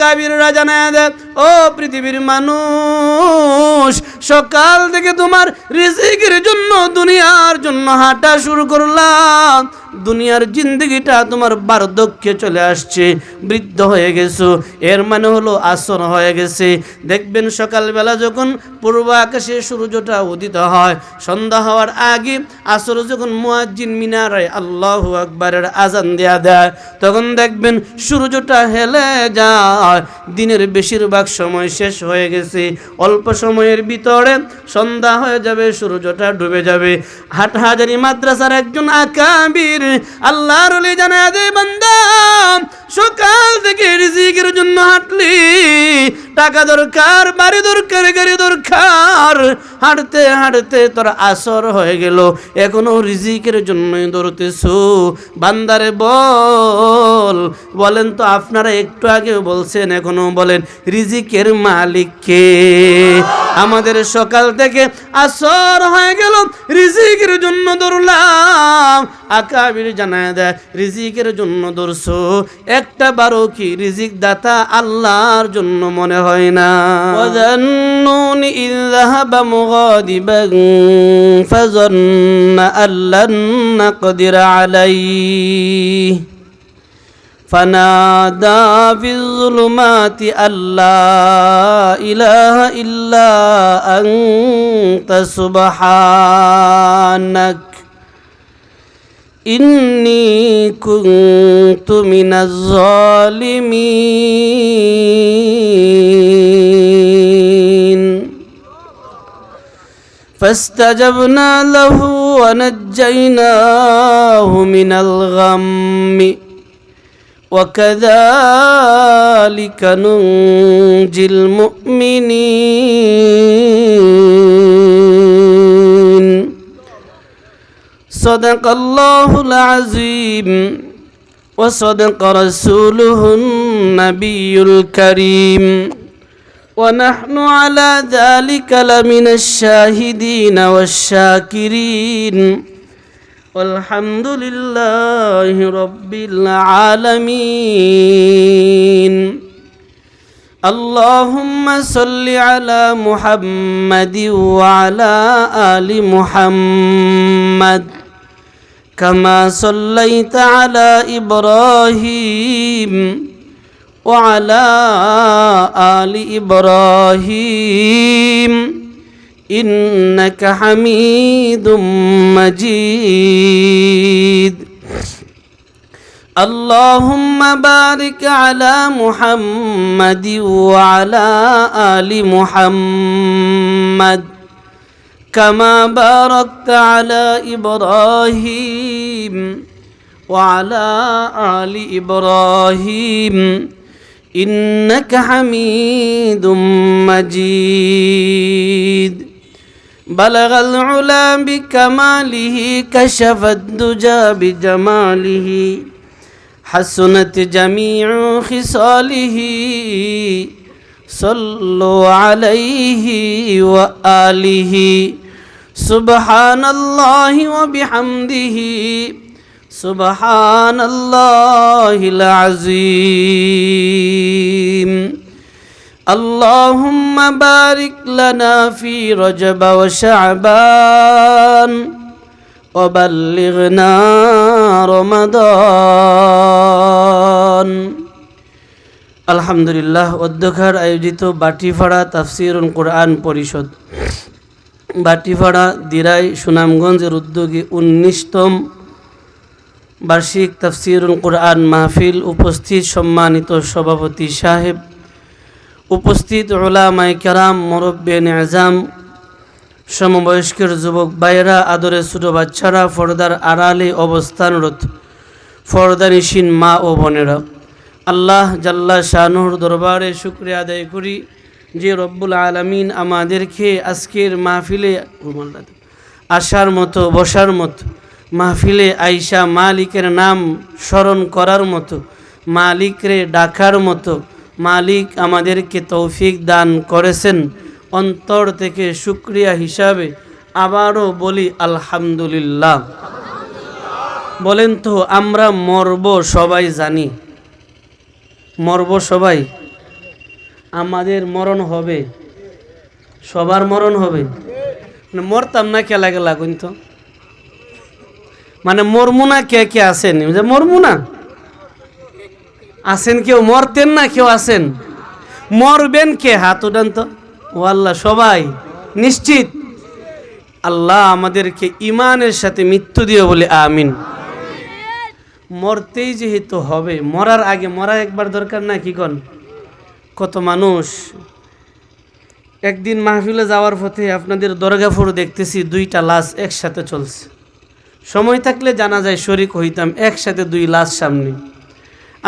কাবিররা জানায় দেয়, ও পৃথিবীর মানুষ, সকাল থেকে তোমার রিজিকের জন্য দুনিয়ার জন্য হাঁটা শুরু করলাম। দুনিয়ার জিন্দগিটা তোমার বার্ধক্যে চলে আসছে, বৃদ্ধ হয়ে গেছো, এর মানে হলো আসর হয়ে গেছে। দেখবেন সকালবেলা যখন পূর্ব আকাশে সূর্যটা উদিত হয়, সন্ধ্যা হওয়ার আগে আসর যখন মুয়াজ্জিন মিনারে আল্লাহু আকবারের আজান দেয়া দেয়, তখন দেখবেন সূর্যটা হেলে যায়, দিনের বেশিরভাগ সময় শেষ হয়ে গেছে, অল্প সময়ের ভিতরে সন্ধ্যা হয়ে যাবে, সূর্যটা ডুবে যাবে। হাটহাজারী মাদ্রাসার একজন আকাবির আল্লাহর ওলি জানায় দেয়, বান্দা সকাল থেকে রিজিকের জন্য হাঁটলি, টাকা দরকার, বাড়ি দরকার, গাড়ি দরকার, হাঁটতে হাঁটতে তোর আসর হয়ে গেল, এখনো রিজিকের জন্যই দৌড়তেছো। বান্দারে বলেন তো, আপনারা একটু আগে বলছেন, এখনো বলেন রিজিকের মালিক কে? আমাদের সকাল থেকে আসর হয়ে গেল, রিজিকের জন্য দৌড়লাম। আকাবির জানায় দেয়, রিজিকের জন্য দৌড়ছো, একটা বারো কি রিজিক দাতা আল্লাহর জন্য মনে হয় না? ওয়াযান্নুনি ইয যাহাবা মুগাদিবান ফাযান্না আল্লান নাকদির আলাইহি فنادى في الظلمات أن لا إله إلا أنت سبحانك إني كنت من الظالمين فاستجبنا له ونجيناه من الغم وكذلك ننجي المؤمنين صدق الله العظيم وصدق رسوله النبي الكريم ونحن على ذلك لمن الشاهدين والشاكرين والحمد لله رب العالمين اللهم صل على محمد وعلى آل محمد كما صليت على إبراهيم وعلى آل إبراهيم إنك حميد مجيد اللهم بارك على محمد وعلى آل محمد كما باركت على إبراهيم وعلى آل إبراهيم إنك حميد مجيد بلغ العلا بكماله كشف الدجى بجماله حسنت جميع خصاله صلوا عليه وآله سبحان الله وبحمده سبحان الله العظيم اللهم بارك لنا في رجب وشعبان وبلغنا رمضان আলহামদুলিল্লাহ। অধ্যক্ষার আয়োজিত বাটিপাড়া তাফসীরুল কোরআন পরিষদ বাটিপাড়া দিরাই সুনামগঞ্জের উদ্যোগে 19তম বার্ষিক তাফসীরুল কোরআন মাহফিল। উপস্থিত সম্মানিত সভাপতি সাহেব, উপস্থিত উলামায়ে কেরাম, মুরব্বিয়ান আযম, সমবয়স্কের যুবক ভাইয়েরা, আদরের ছোট বাচ্চারা, পর্দার আড়ালে অবস্থানরত পর্দানিশীন মা ও বোনেরা, আল্লাহ জাল্লা শানুর দরবারে শুকরিয়া আদায় করি যে রব্বুল আলামিন আমাদেরকে আজকের মাহফিলে আসার মতো, বসার মতো, মাহফিলে আইসা মালিকের নাম স্মরণ করার মতো, মালিকরে ডাকার মতো মালিক আমাদেরকে তৌফিক দান করেছেন। অন্তর থেকে শুকরিয়া হিসাবে আবারও বলি আলহামদুলিল্লাহ। বলেন তো, আমরা মরব সবাই জানি, মরব সবাই, আমাদের মরণ হবে, সবার মরণ হবে। মানে মরতাম না কে লাগে লাগুন তো, মানে মরমু না কে কে আছেন, যে মরমু না আছেন, কেউ মরতেন না কেউ আছেন, মরবেন কে? হাত উঠান তো। ও আল্লাহ, সবাই নিশ্চিত। আল্লাহ আমাদেরকে ইমানের সাথে মৃত্যু দিও বলে আমিন। মরতেই যেহেতু হবে, মরার আগে মরা একবার দরকার না কি কন? কত মানুষ, একদিন মাহফিলে যাওয়ার পথে আপনাদের দরগাপুর দেখতেছি 2টা লাশ একসাথে চলছে। সময় থাকলে জানা যায় শরীক হইতাম, একসাথে 2 লাশ সামনে।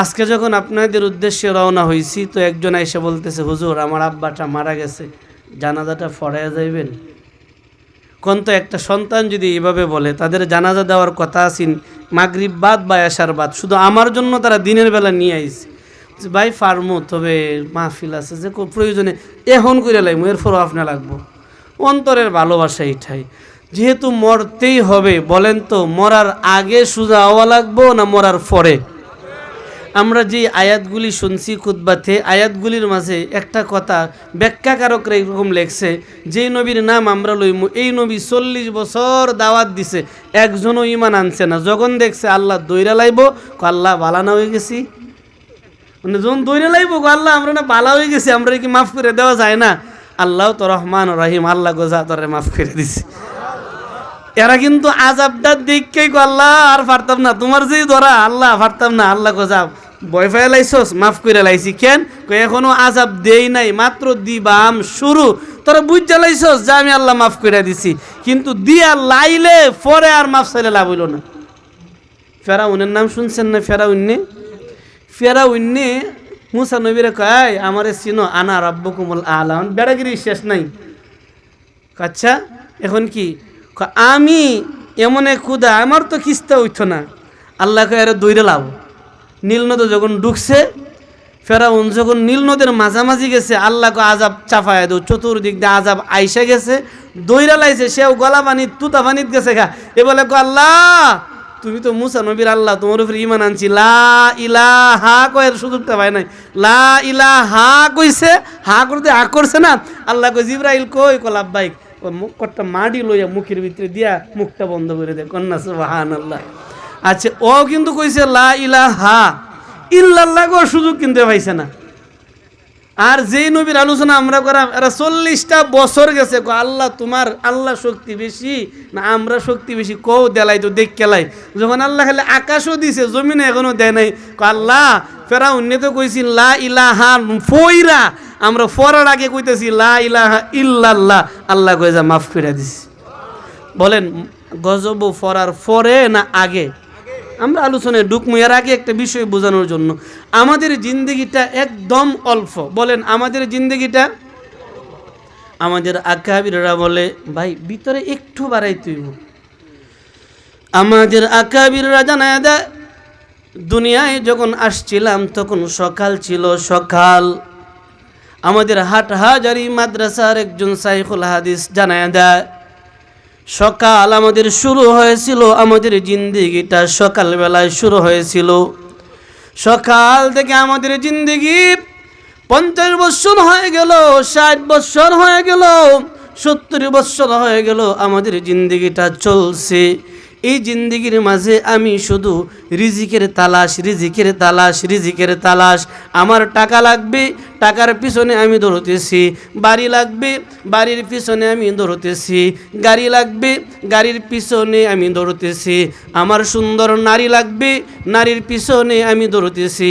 আজকে যখন আপনাদের উদ্দেশ্যে রওনা হয়েছি, তো একজন এসে বলতেছে, হুজুর আমার আব্বাটা মারা গেছে, জানাজাটা ফড়াইয়া যাইবেন? কোন তো একটা সন্তান যদি এভাবে বলে, তাদের জানাজা দেওয়ার কথা আছেন মাগরিব বাদ বা এশার বাদ, শুধু আমার জন্য তারা দিনের বেলা নিয়ে আইছে। ভাই ফার্মো, তবে মাহফিল আছে, যে প্রয়োজনে এখন করে লাইমু, এরপরও আপনি লাগবো। অন্তরের ভালোবাসা এটাই। যেহেতু মরতেই হবে, বলেন তো মরার আগে সোজা হওয়া লাগবো না মরার পরে? আমরা যে আয়াতগুলি শুনছি খুতবাতে, আয়াতগুলির মাঝে একটা কথা ব্যাখ্যাকারকরা এরকম লেখছে, যেই নবীর নাম আমরা লইমু, এই নবী 40 বছর দাওয়াত দিছে, একজনও ইমান আনছে না। যখন দেখছে আল্লাহ দইরা লাইব, আল্লাহ বালা না হয়ে গেছি, মানে যখন দইরা লাইব, আল্লাহ আমরা না বালা হয়ে গেছি, আমরা কি মাফ করে দেওয়া যায় না? আল্লাহ তো রহমান রহিম, আল্লাহ গোজা তোরে মাফ করে দিছে। এরা কিন্তু আজাবটা দেখকেই আল্লাহ আর পারতাম না, তোমার যেই ধরা আল্লাহ পারতাম না, আল্লাহ গোজা ভয় পাই লাইছস, মাফ করে লাইছি। কেন? এখনো আজাব দেই নাই, মাত্র দিবাম শুরু, তোরা বুঝ জ্বালাইছস যে আমি আল্লাহ মাফ করে দিছি, কিন্তু দিয়া লাইলে পরে আর মাফ চাইলে লাভ হইল না। ফেরাউনের নাম শুনছেন না? ফেরাউন্নে মুসা নবীরে কয়, আমারে চিনো, আনা রাব্বুকুমুল আ'লা। বেড়াগিরি শেষ নাই। আচ্ছা এখন কি? আমি এমন এক খুদা, আমার তো কিস্তা হইতো না। আল্লাহ কয় আরে দইরে লাভ। নীল নদী যখন ঢুকছে, ফেরাউন যখন নীল নদের মাঝামাঝি গেছে, আল্লাহকে আজাব চাপায় দেও, চতুর্দিক দিয়ে আজাব আইসা গেছে, দইরা লাইছে, সেও গলা পানি তুতা পানিত গেছে গা। এ বলে আল্লাহ তুমি তো মুসা নবীর আল্লাহ, তোমার উপরে ইমান আনছি, লা ইলাহা কয়ের সুযোগটা পায় নাই, লা ইলাহা কইছে, হা করতে হা করছে না। আল্লাহ কই জিবরাইল কই? লাব্বাইক। মুখটা মাটি লইয়া মুখের ভিতরে দিয়া মুখটা বন্ধ করে দেয়, কন্যা সুবহানাল্লাহ। আচ্ছা, ও কিন্তু কইছে লা ইলাহা ইল্লাল্লাহ, গো সুযোগ কিন্তু পাইছে না। আর যেই নবীর আলোচনা আমরা করাম, এরা 40টা বছর গেছে, আল্লাহ তোমার আল্লাহ শক্তি বেশি না আমরা শক্তি বেশি? কও দেলাই তো দেখ কেলাই। যখন আল্লাহ খালি আকাশও দিছে, জমিনে এখনো দেয় নাই। আল্লাহ ফেরাউন তো কইছিল লা ইলাহা ফইরা, আমরা ফরার আগে কইতেছি লা ইলাহা ইল্লাল্লাহ, আল্লাহ কই যা মাফ করে দিছি। বলেন গজব ফরার পরে না আগে? আমরা আলোচনায় ঢুকমু, এর আগে একটা বিষয় বোঝানোর জন্য, আমাদের জিন্দগিটা একদম অল্প। বলেন আমাদের জিন্দগিটা, আমাদের আকাবিররা বলে ভাই ভিতরে একটু বাড়াই তুইব। আমাদের আকাবিররা জানায় দেয়, দুনিয়ায় যখন আসছিলাম তখন সকাল ছিল, সকাল। আমাদের হাটহাজারী মাদ্রাসার একজন শাইখুল হাদিস জানায় দেয়, সকাল আমাদের শুরু হয়েছিল, আমাদের জিন্দেগিটা সকালবেলায় শুরু হয়েছিল। সকাল থেকে আমাদের জিন্দেগি 50 বছর হয়ে গেল, 60 বছর হয়ে গেল, 70 বছর হয়ে গেল, আমাদের জিন্দেগিটা চলছে। এই জিন্দেগির মাঝে আমি শুধু রিজিকের তালাশ, রিজিকের তালাশ, রিজিকের তালাশ। আমার টাকা লাগবে, টাকার পিছনে আমি দৌড়তেছি। বাড়ি লাগবে, বাড়ির পিছনে আমি দৌড়তেছি। গাড়ি লাগবে, গাড়ির পিছনে আমি দৌড়তেছি। আমার সুন্দর নারী লাগবে, নারীর পিছনে আমি দৌড়তেছি।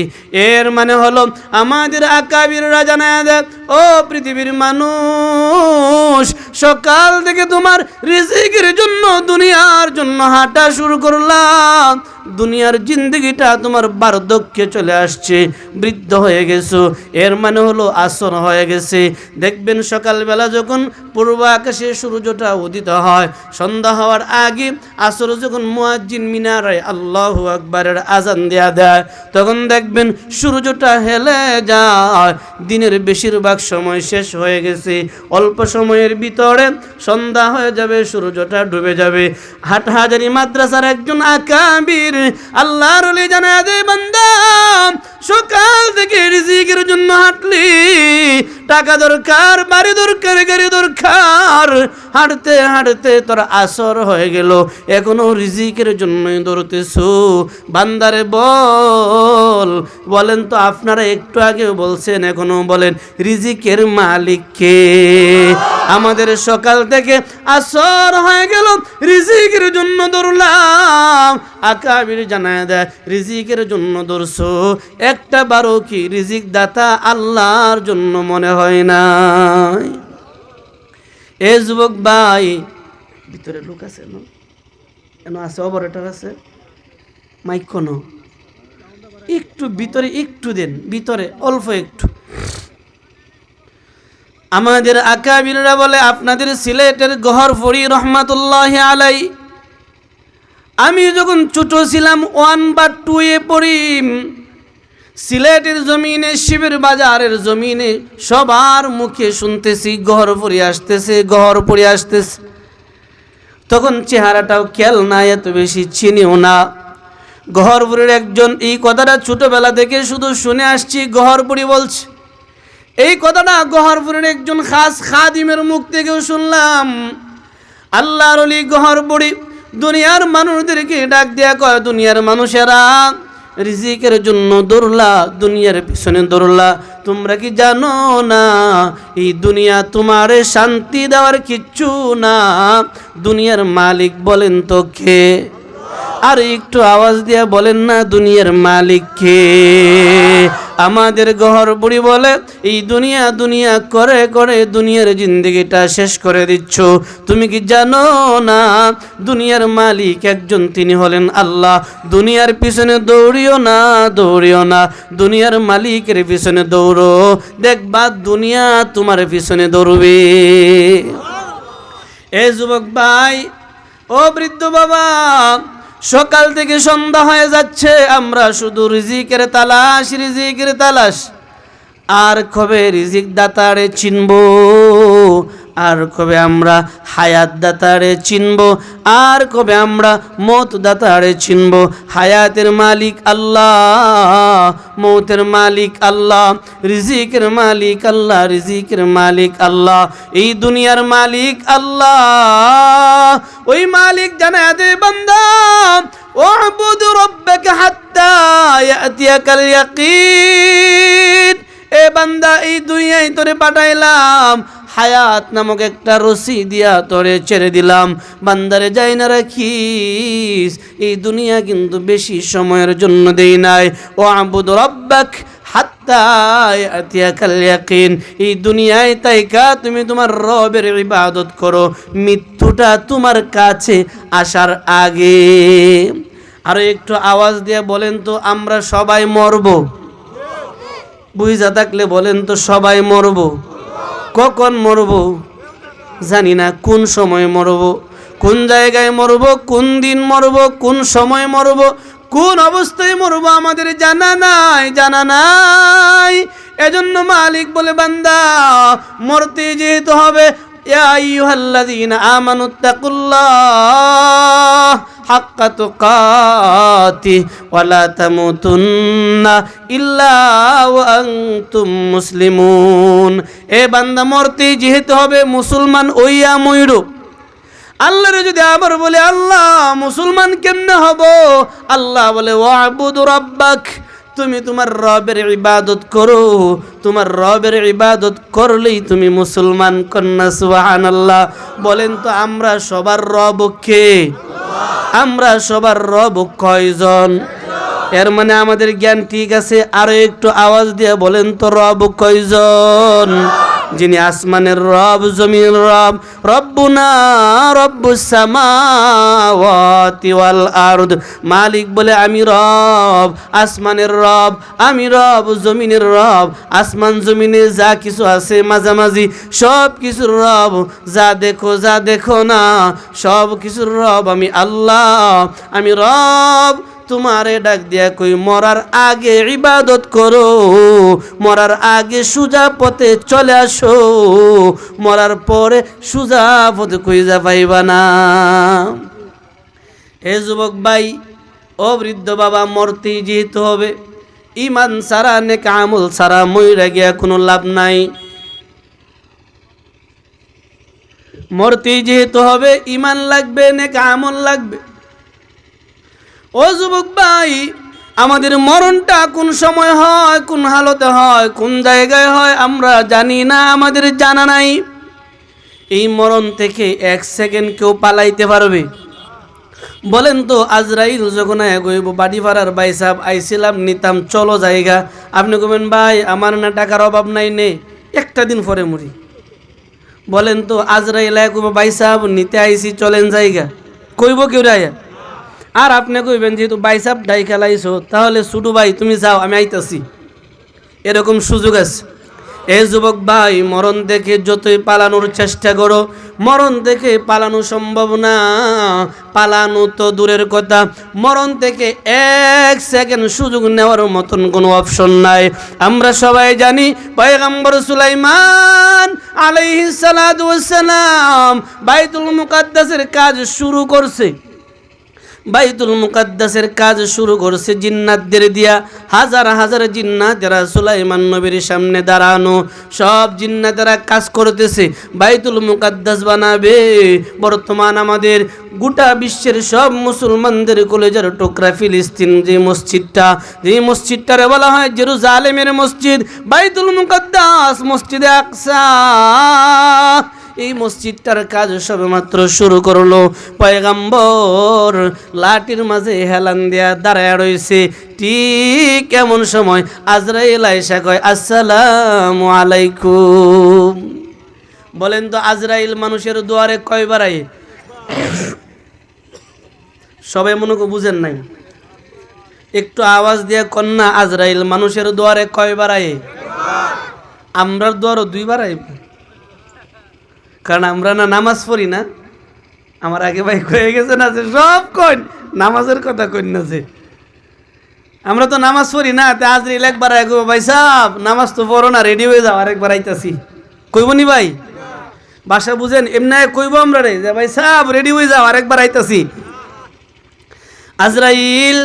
এর মানে হলো আমাদের আকাবিররা জানায় দেয়, ও পৃথিবীর মানুষ, সকাল থেকে তোমার রিজিকের জন্য, দুনিয়ার জন্য হাঁটা শুরু করলাম। দুনিয়ার জিন্দগিটা তোমার বার্ধক্যে চলে আসছে, বৃদ্ধ হয়ে গেছো। এর মানে হলো আসর হয়ে গেছে। দেখবেন সকালবেলা যখন পূর্ব আকাশে সূর্যটা উদিত হয়, সন্ধ্যা হওয়ার আগে আসর যখন মুয়াজ্জিন মিনারে আল্লাহু আকবারের আজান দেয়া দেয়, তখন দেখবেন সূর্যটা হেলে যায়। দিনের বেশিরভাগ সময় শেষ হয়ে গেছে, অল্প সময়ের ভিতরে সন্ধ্যা হয়ে যাবে, সূর্যটা ডুবে যাবে। হাটহাজারী মাদ্রাসার একজন আকাবির আকাবির আল্লাহর ওলি জানায় দে বান্দা, সকাল থেকে রিজিকের জন্য হাঁটলি, টাকা দরকার, বাড়ি দরকার, গাড়ি দরকার, হাঁটতে হাঁটতে তোর আসর হয়ে গেল, এখনো রিজিকের জন্যই দৌড়তেছো। বান্দারে বলেন তো, আপনারা একটু আগেও বলছেন, এখনো বলেন রিজিকের মালিক কে? আমাদের সকাল থেকে আসর হয়ে গেল, রিজিকের জন্য দৌড়লাম। আকাবির জানায় দেয় রিজিকের জন্য দৌড়ছো, একটা বারো কি রিজিক দাতা আল্লাহর জন্য মনে হয় না? এ যুবক ভাই, ভিতরে লোক আছে না? কেন আছে? অপারেটর আছে, মাইক কোনো একটু ভিতরে একটু দেন, ভিতরে অল্প একটু। আমাদের আকাবিররা বলে, আপনাদের সিলেটের গহরফড়ি রহমাতুল্লাহি আলাই, আমি যখন ছোট ছিলাম 1 বা 2 এ পড়ি, সিলেটের জমিনে, শিবের বাজারের জমিনে সবার মুখে শুনতেছি গহরফড়ি আসতেছে, গহরফড়ি আসতেছে। তখন চেহারাটাও খেয়াল নাই, এত বেশি চিনিও না। গহরপুরের একজন এই কথাটা ছোটবেলা থেকে শুধু শুনে আসছি, গহরপুরি বলছে। এই কথাটা গহরপুরের একজন খাস খাদিমের মুখ থেকেও শুনলাম। আল্লাহর ওলি গহরপুরি দুনিয়ার মানুষদেরকে ডাক দেয়া কয়, দুনিয়ার মানুষেরা রিজিকের জন্য দৌড়লা, দুনিয়ার পিছনে দৌড়লা, তোমরা কি জানো না এই দুনিয়া তোমারে শান্তি দেওয়ার কিচ্ছু না? দুনিয়ার মালিক বলেন তো কে? আর একটু আওয়াজ দিয়া বলেন না, দুনিয়ার মালিক কে? আমাদের গহরপুরি বলে, এই দুনিয়া দুনিয়া করে করে দুনিয়ার জিন্দেগিটা শেষ করে দিচ্ছ। তুমি কি জানো না দুনিয়ার মালিক একজন, তিনি হলেন আল্লাহ। দুনিয়ার পিছনে দৌড়িও না, দৌড়িও না, দুনিয়ার মালিকের পিছনে দৌড়ো, দেখবা দুনিয়া তোমার পিছনে দৌড়বে। এ যুবক ভাই, ও বৃদ্ধ বাবা, সকাল থেকে সন্ধ্যা হয়ে যাচ্ছে, আমরা শুধু রিজিকের তালাশ, রিজিকের তালাশ। আর কবে রিজিক দাতারে চিনবো? আর কবে আমরা হায়াত দাতারে চিনবো? আর কবে আমরা মৌত দাতারে চিনবো? হায়াতের মালিক আল্লাহ, মৌতের মালিক আল্লাহ, রিজিকের মালিক আল্লাহ, রিজিকের মালিক আল্লাহ, এই দুনিয়ার মালিক আল্লাহ। ওই মালিক জানায় দে বান্দা, ওয়াবুদ রাব্বাকা হাত্তা ইয়াতিয়াকাল ইয়াকিন। এ বান্দা, এই দুনিয়ায় তোরে পাঠাইলাম, হায়াত নামক একটা রশি দিয়া তোরে ছেড়ে দিলাম। বান্দারে যাই না রাখিস, এই দুনিয়া কিন্তু বেশি সময়ের জন্য দেই নাই। ওয়াবুদ রাব্বাক হাত্তা ইয়াতিয়াকাল ইয়াকিন। এই দুনিয়ায় তাইকা তুমি তোমার রবের ইবাদত করো, মৃত্যুটা তোমার কাছে আসার আগে। আর একটু আওয়াজ দিয়ে বলেন তো, আমরা সবাই মরব? বুঝা থাকলে বলেন তো, সবাই মরব। কখন মরব জানি না, কোন সময় মরব, কোন জায়গায় মরব, কোন দিন মরব, কোন সময় মরব, কোন অবস্থায় মরব আমাদের জানা নাই, জানা নাই। এজন্য মালিক বলে, বান্দা মরতে যেতে হবে। ইয়া আইয়ুহাল্লাযীনা আমানুত্তাকুল্লাহ হাক্কা তুকাতিহি ওয়া লা তামুতুন্না ইল্লা ওয়া আনতুম মুসলিমুন। এ বান্দা মরতে যেতে হবে, মুসলমান ওইয়া মইরো। আল্লাহর যদি আবার বলে, আল্লাহ মুসলমান কেমনে হব? আল্লাহ বলে, ওয়াবুদ রাব্বাক, তুমি তোমার রবের ইবাদত করো, তোমার রবের ইবাদত করলেই তুমি মুসলমান। কন্যা সুবহানাল্লাহ। বলেন তো, আমরা সবার রব কে? আমরা সবার রব কয়জন? এর মানে আমাদের জ্ঞান ঠিক আছে। আরো একটু আওয়াজ দিয়ে বলেন তো, রব কয়জন? যিনি আসমানের রব, জমিনের রব, রব্বুনা রব্বুস সামাওয়াতি ওয়াল আরদ। মালিক বলে, আমি রব, আসমানের রব, আমি রব, জমিনের রব। আসমান জমিনে যা কিছু আছে মাঝামাঝি, সব কিছুর রব। যা দেখো যা দেখো না, সব কিছুর রব আমি আল্লাহ, আমি রব। তোমারে ডাক দিয়া কই, মরার আগে ইবাদত করো, মরার আগে সুজা পথে চলে আসো, মরার পরে সুজা পথে কইজা পাইবা না। হে যুবক ভাই, ও ও বৃদ্ধ বাবা, মরতেই যেতে হবে। ইমান সারা নেক আমল সারা মইরা গিয়া কোনো লাভ নাই। মরতেই যেতে হবে, ইমান লাগবে, নেক আমল লাগবে। ও যুবক ভাই, আমাদের মরণটা কোন সময় হয়, কোন হালতে হয়, কোন জায়গায় হয় আমরা জানি না, আমাদের জানা নাই। এই মরণ থেকে এক সেকেন্ড কেউ পালাইতে পারবে? বলেন তো, আজরাইল যখন গইব বাড়ি ভাড়ার ভাই সাহেব আইছিলাম নিতাম চলো জায়গা, আপনি কবেন ভাই আমার না টাকার অভাব নাই, নে একটা দিন পরে মরি। বলেন তো, আজরাইল কইব ভাই সাহেব নিতে আইছি চলেন জায়গা, কইব কেউ রায়া? আর আপনি কইবেন যেহেতু ভাই সাহেব ডাই খেলাইছো তাহলে ছুটু ভাই তুমি যাও আমি আইতাছি, এরকম সুযোগ আছে। এই যুবক ভাই, মরণ দেখে যতই পালানোর চেষ্টা করো, মরণ থেকে পালানো সম্ভব না। পালানো তো দূরের কথা, মরণ থেকে এক সেকেন্ড সুযোগ নেওয়ার মতন কোনো অপশন নাই। আমরা সবাই জানি পয়গম্বর সুলাইমান আলাইহিস সালাতু ওয়াস সালাম বাইতুল মুকাদ্দাসের কাজ শুরু করছে। বাইতুল মুকাদ্দাসের কাজ শুরু করছে জিন্নাতদের দিয়া। হাজার হাজার জিন্নাতেরা সুলাইমান নবীর সামনে দাঁড়ানো, সব জিন্নাতেরা কাজ করতেছে বাইতুল মুকাদ্দাস বানাবে। বর্তমান আমাদের গোটা বিশ্বের সব মুসলমানদের কলেজের টুকরা ফিলিস্তিন যে মসজিদটারে বলা হয় জেরুজালেমের মসজিদ, বাইতুল মুকাদ্দাস, মসজিদে আকসা, এই মসজিদটার কাজ সবেমাত্র শুরু করলো। পয়গম্বর লাঠির মাঝে হেলান দিয়া দাঁড়ায় রয়েছে। ঠিক এমন সময় আজরাইল আয়েশা কয় আসসালামু আলাইকুম। বলেন তো, আজরাইল মানুষের দুয়ারে কয়বার আয়ে? সবাই মনে করে বুঝেন নাই, একটু আওয়াজ দিয়ে কন্যা, আজরাইল মানুষের দুয়ারে কয়বার আয়ে? আমরার দুয়ারও দুইবার আইব, কারণ আমরা না নামাজ পড়ি না। আমার আগে ভাই হয়ে গেছে না যে সব কইন নামাজের কথা কইন না, যে আমরা তো নামাজ পড়ি না। তে আজরাইল একবার আইব, ভাই সাহেব নামাজ তো পড়ো না, রেডি হয়ে যাও আরেকবার আইতাছি, কইবনি ভাই? ভাষা বুঝেন? এমনি কইব আমরা রে যে ভাই সাহেব রেডি হয়ে যাও আরেকবার আইতাছি। আজরাইল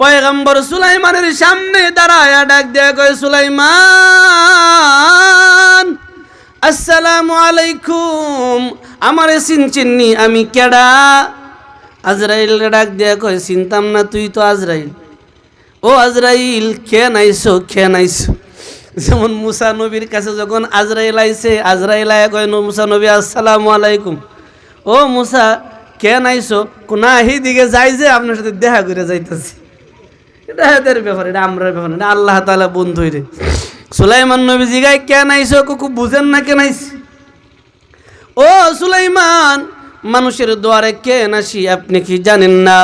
পয়গম্বর সুলাইমানের সামনে দাঁড়ায় ডাক দেয়া কয় সুলাইমান আসসালামু আলাইকুম। আমারে চিনচিননি, আমি কেডা? আজরাইল ডাক দেয়া কয় চিনতাম না, তুই তো আজরাইল। ও আজরাইল খেয়ে নাইছো, খেয়ে নাইছো। যেমন মুসা নবীর কাছে যখন আজরাইল আইছে, আজরাইল আয়া কয় মুসা নবী আসসালামু আলাইকুম। ও মুসা খেয়ে নাইছো, কোনা এই দিকে যাই যে আপনার সাথে দেখা করে যাইতেছি। এটা এদের ব্যাপার, এটা আমরার ব্যাপার, এটা আল্লাহ তাআলা বন্ধু রে। সুলাইমান নবী জিগায় কেন আইছো, কুকু বুঝেন না কেন আইছি? ও সুলাইমান, মানুষের দুয়ারে কেন আসি আপনি কি জানেন না?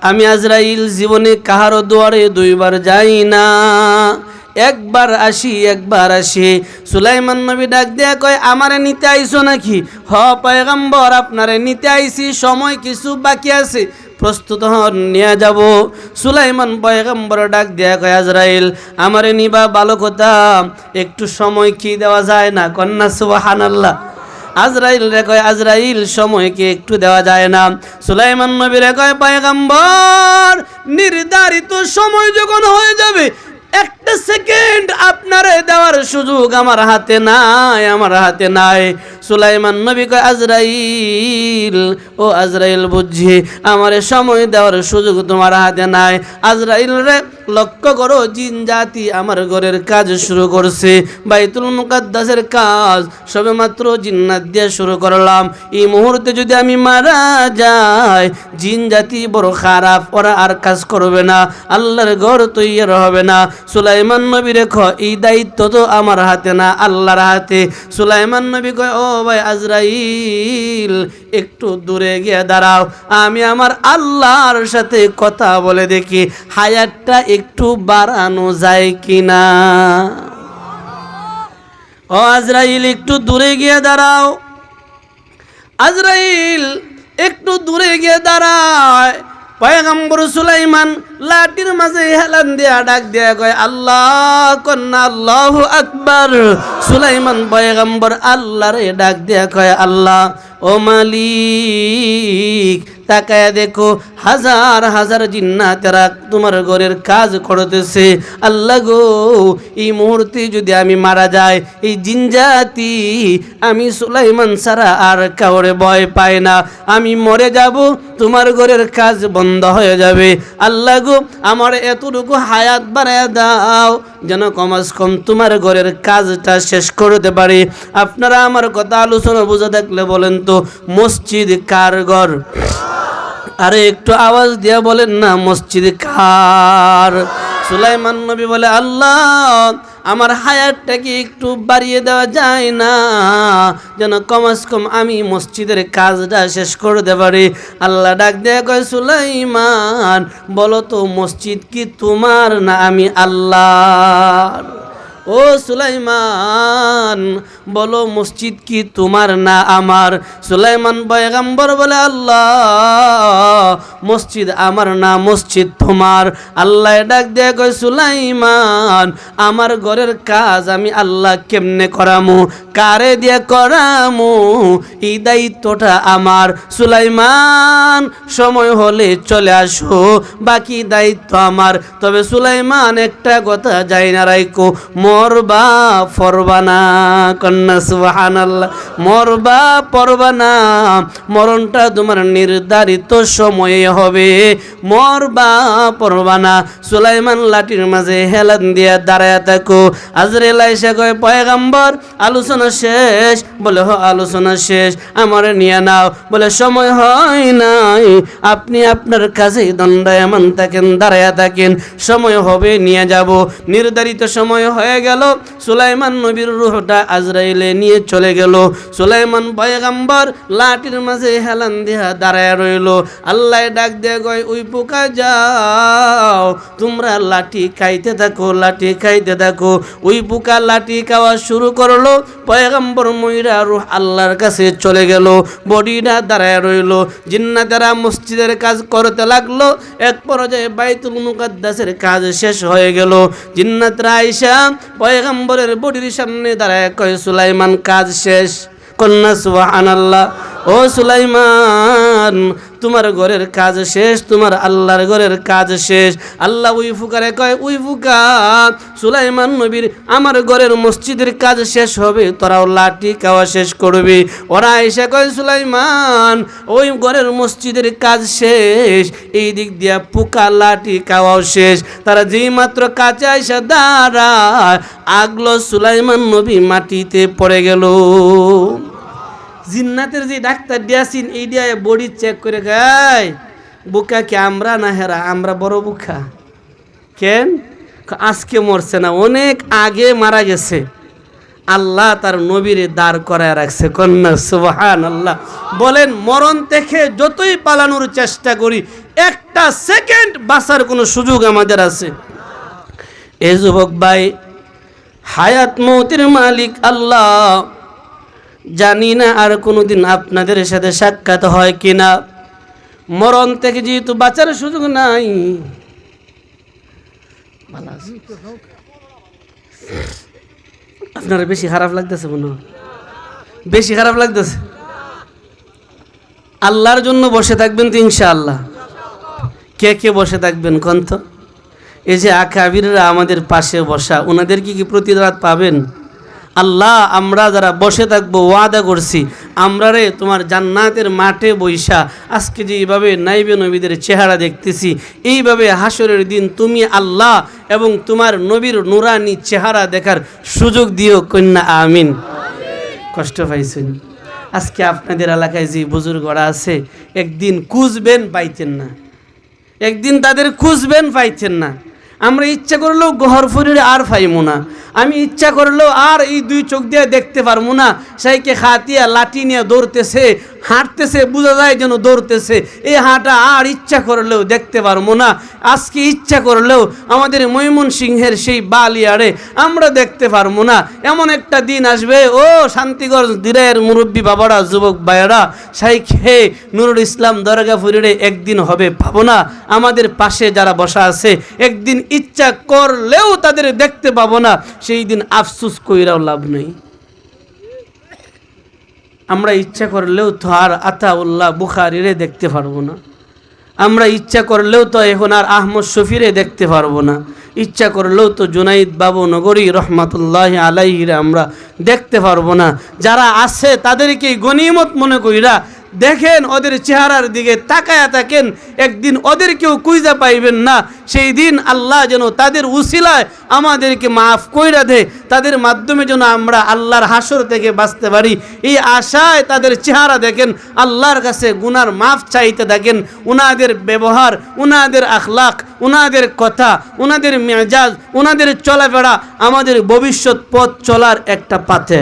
আমি আজরাইল জীবনে কাহারও দুয়ারে দুইবার যাই না, একবার আসি, একবার আসি। সুলাইমান নবী ডাক দেয়া কয় আমারে নিতে আইছো নাকি? হ পয়গম্বর আপনারে নিতে আইছি, সময় কিছু বাকি আছে, প্রস্তুত হন, নিয়ে যাব। সুলাইমান পয়গম্বর ডাক দেয়া কয় আজরাইল আমারে নিবা ভালো কথা, একটু সময় কি দেওয়া যায় না? কন্যা সুবহানাল্লাহ। আজরাইল রে কয় আজরাইল সময় কি একটু দেওয়া যায় না? সুলাইমান নবী রে কয় পয়গম্বর নির্ধারিত সময় যখন হয়ে যাবে একটা সেকেন্ড আপনারে দেওয়ার সুযোগ আমার হাতে নাই, আমার হাতে নাই। সুলাইমান নবী কয় আজরাইল, ও আজরাইল বুঝছি আমারে সময় দেওয়ার সুযোগ তোমার হাতে নাই। আজরাইল রে লক্ষ্য করো, জিন জাতি আমার ঘরের কাজ শুরু করছে, বাইতুল মুকাদ্দাসের কাজ সবেমাত্র জিন্নাত দিয়ে শুরু করলাম। এই মুহূর্তে যদি আমি মারা যাই, জিন জাতি বড় খারাপ, ওরা আর কাজ করবে না, আল্লাহর ঘর তৈরি হবে না। সুলাইমান নবী রেখো এই দায়িত্ব তো আমার হাতে না, আল্লাহর হাতে। সুলাইমান নবী কয় ও ভাই আজরাইল একটু দূরে গিয়ে দাঁড়াও, আমি আমার আল্লাহর সাথে কথা বলে দেখি হায়াতটা একটু বাড়ানো যায় কিনা। ও আজরাইল একটু দূরে গিয়ে দাঁড়াও। আজরাইল একটু দূরে গিয়ে দাঁড়ায়। পয়গম্বর সুলাইমান লাঠির মাঝে হেলান দিয়া ডাক দিয়া কয় আল্লাহ, কন্যা আল্লাহু আকবার। সুলাইমান পয়গম্বর আল্লাহরে ডাক দিয়া কয় আল্লাহ, ও মালিক তাকায় দেখো হাজার হাজার জিন্নাতেরা তোমার ঘরের কাজ করতেছে। আল্লাহ গো, এই মুহূর্তে যদি আমি মারা যাই, এই জিনজাতি আমি সুলাইমান ছাড়া আর কাউরে ভয় পায় না, আমি মরে যাব, তোমার ঘরের কাজ বন্ধ হয়ে যাবে। আল্লাহ গো, আমার এতটুকু হায়াত বাড়ায় দাও যেন কমাস কম তোমার ঘরের কাজটা শেষ করতে পারি। আপনারা আমার কথা আলোচনা বুঝে থাকলে বলেন তো, মসজিদ কার ঘর? আরে একটু আওয়াজ দিয়া বলেন না, মসজিদ কার? সুলাইমান নবী বলে, আল্লাহ আমার হায়াতটাকে একটু বাড়িয়ে দেওয়া যায় না যেন কমাস কম আমি মসজিদের কাজটা শেষ করতে পারি। আল্লাহ ডাক দেয়া কয়, সুলাইমান বলো তো মসজিদ কি তোমার না আমি আল্লাহর? ও সুলাইমান বলো মসজিদ কি তোমার না আমার? সুলাইমান পয়গম্বর বলে, আল্লাহ মসজিদ আমার না, মসজিদ তোমার। আল্লাহ ডাক দিয়ে কয়, সুলাইমান আমার ঘরের কাজ আমি আল্লাহ কেমনে করামু, কারে দিয়ে করামু, এই দায়িত্বটা আমার। সুলাইমান সময় হলে চলে আসো, বাকি দায়িত্ব আমার। তবে সুলাইমান একটা কথা যাই না রাইকো, মরবা পরবানা। কন্যা সুবহানাল্লাহ। মরবা পরবানা, মরণটা তোমার নির্ধারিত সময়ে হবে, মরবা পরবানা। সুলাইমান লাঠির মাঝে হেলান দিয়া দাঁড়ায় থাকো। আজরাইল আইসা কয়, পয়গম্বর আলোচনা শেষ? বলে হ আলোচনা শেষ, আমারে নিয়ে নাও। বলে সময় হয় নাই, আপনি আপনার কাছেই দণ্ডায়মান থাকেন, দাঁড়ায় থাকেন, সময় হবে নিয়ে যাব। নির্ধারিত সময় হয়ে গেল। সুলাইমান নবীর রূহটা আজরাইলে নিয়ে চলে গেল। সুলাইমান পয়গম্বর লাঠির মাঝে হেলান দিয়া দাঁড়ায় রইল। আল্লাহ ডাক দিয়ে কয়, ওই পোকা যাও, তোমরা লাঠি খাইতে থাকো, লাঠি খাইতে থাকো। ওই পোকা লাঠি খাওয়া শুরু করলো। পয়গম্বর মইরা রূহ আল্লাহর কাছে চলে গেল, বডিটা দাঁড়ায় রইল। জিন্নাতেরা মসজিদের কাজ করতে লাগলো। এক পর্যায়ে বাইতুল মুকাদ্দাসের কাজ শেষ হয়ে গেল। জিন্নাতরা আইসা পয়গম্বরের বডির সামনে দাঁড়ায় কয়, সুলাইমান কাজ শেষ। কন্যা সুবহানাল্লাহ। ও সুলাইমান তোমার ঘরের কাজ শেষ, তোমার আল্লাহর ঘরের কাজ শেষ। আল্লাহ ওই ফুকারে কয়, ওই ফুকা সুলাইমান নবীর আমার ঘরের মসজিদের কাজ শেষ হবে, তোরাও লাঠি খাওয়া শেষ করবি। ওরা এসে কয়, সুলাইমান ওই ঘরের মসজিদের কাজ শেষ, এই দিক দিয়া পোকা লাঠি খাওয়াও শেষ। তারা যেই মাত্র কাছে আইসা দাঁড়ায়, আগলো সুলাইমান নবী মাটিতে পড়ে গেল। জিন্নাতের যে ডাক্তার দিয়াছিন, এই দিয়া বডি চেক করে গায়, বুকা কি আমরা না হেরা? আমরা বড় বুকা কেন? আজকে মরছে না, অনেক আগে মারা গেছে। আল্লাহ তার নবীরে দাঁড় করায় রাখছে। কন্যা সুবহানাল্লাহ। বলেন, মরণ থেকে যতই পালানোর চেষ্টা করি, একটা সেকেন্ড বাঁচার কোনো সুযোগ আমাদের আছে? এ যুবক ভাই, হায়াত মৌতের মালিক আল্লাহ। জানি না আর কোনোদিন আপনাদের সাথে সাক্ষাৎ হয় কিনা। মরণ থেকে যেহেতু বাঁচার সুযোগ নাই, আপনারা বেশি খারাপ লাগতেছে, মনে হয় বেশি খারাপ লাগতেছে। আল্লাহর জন্য বসে থাকবেন তো ইনশাআল্লাহ। কে কে বসে থাকবেন কোন তো? এই যে আকাবিররা আমাদের পাশে বসা, ওনাদের কি প্রতিদান পাবেন? আল্লাহ আমরা যারা বসে থাকবো, ওয়াদা করছি আমরা রে তোমার জান্নাতের মাঠে বৈশা আজকে যে এইভাবে নাইবে নবীদের চেহারা দেখতেছি, এইভাবে হাসরের দিন তুমি আল্লাহ এবং তোমার নবীর নুরানি চেহারা দেখার সুযোগ দিও। কন্যা আমিন। কষ্ট পাইছেন? আজকে আপনাদের এলাকায় যে বুজুর্গরা আছে, একদিন খুঁজবেন পাইতেন না, একদিন তাদের খুঁজবেন পাইতেন না। আমরা ইচ্ছা করলেও গহর ফরিরে আর পাইমু না, আমি ইচ্ছা করলেও আর এই দুই চোখ দিয়ে দেখতে পারবো না। সাইকে খাতিয়া লাঠি নিয়ে দৌড়তেছে, হাঁটতেছে, বোঝা যায় যেন দৌড়তেছে। এই হাঁটা আর ইচ্ছা করলেও দেখতে পারবো না। আজকে ইচ্ছা করলেও আমাদের ময়মনসিংহের সেই বালিয়াড়ে আমরা দেখতে পারবো না। এমন একটা দিন আসবে, ও শান্তিগড় দিরায়ের মুরব্বী বাবারা, যুবক ভাইয়েরা, শাইখে নুরুল ইসলাম দরগা ফরিরে একদিন হবে পাবো না। আমাদের পাশে যারা বসা আছে, একদিন ইচ্ছা করলেও তাদের দেখতে পাবো না। সেই দিন আফসুস কইরাও লাভ নেই। আমরা ইচ্ছা করলেও তো আর আতাউল্লাহ বুখারীরে দেখতে পারবো না, আমরা ইচ্ছা করলেও তো এখন আর আহমদ শফিরে দেখতে পারবো না, ইচ্ছা করলেও তো জুনাইদ বাবু নগরী রহমাতুল্লাহ আলাইহিরে আমরা দেখতে পারবো না। যারা আছে তাদেরকে গনিমত মনে কইরা দেখেন, ওদের চেহারার দিকে তাকায়া থাকেন, একদিন ওদেরকেও কুইজা পাইবেন না। সেই দিন আল্লাহ যেন তাদের উসিলায় আমাদেরকে মাফ কইরা দেয়, তাদের মাধ্যমে যেন আমরা আল্লাহর হাসর থেকে বাঁচতে পারি। এই আশায় তাদের চেহারা দেখেন, আল্লাহর কাছে গুনার মাফ চাইতে থাকেন। উনাদের ব্যবহার, উনাদের আখলাক, উনাদের কথা, উনাদের মেজাজ, উনাদের চলাফেরা আমাদের ভবিষ্যৎ পথ চলার একটা পাথে।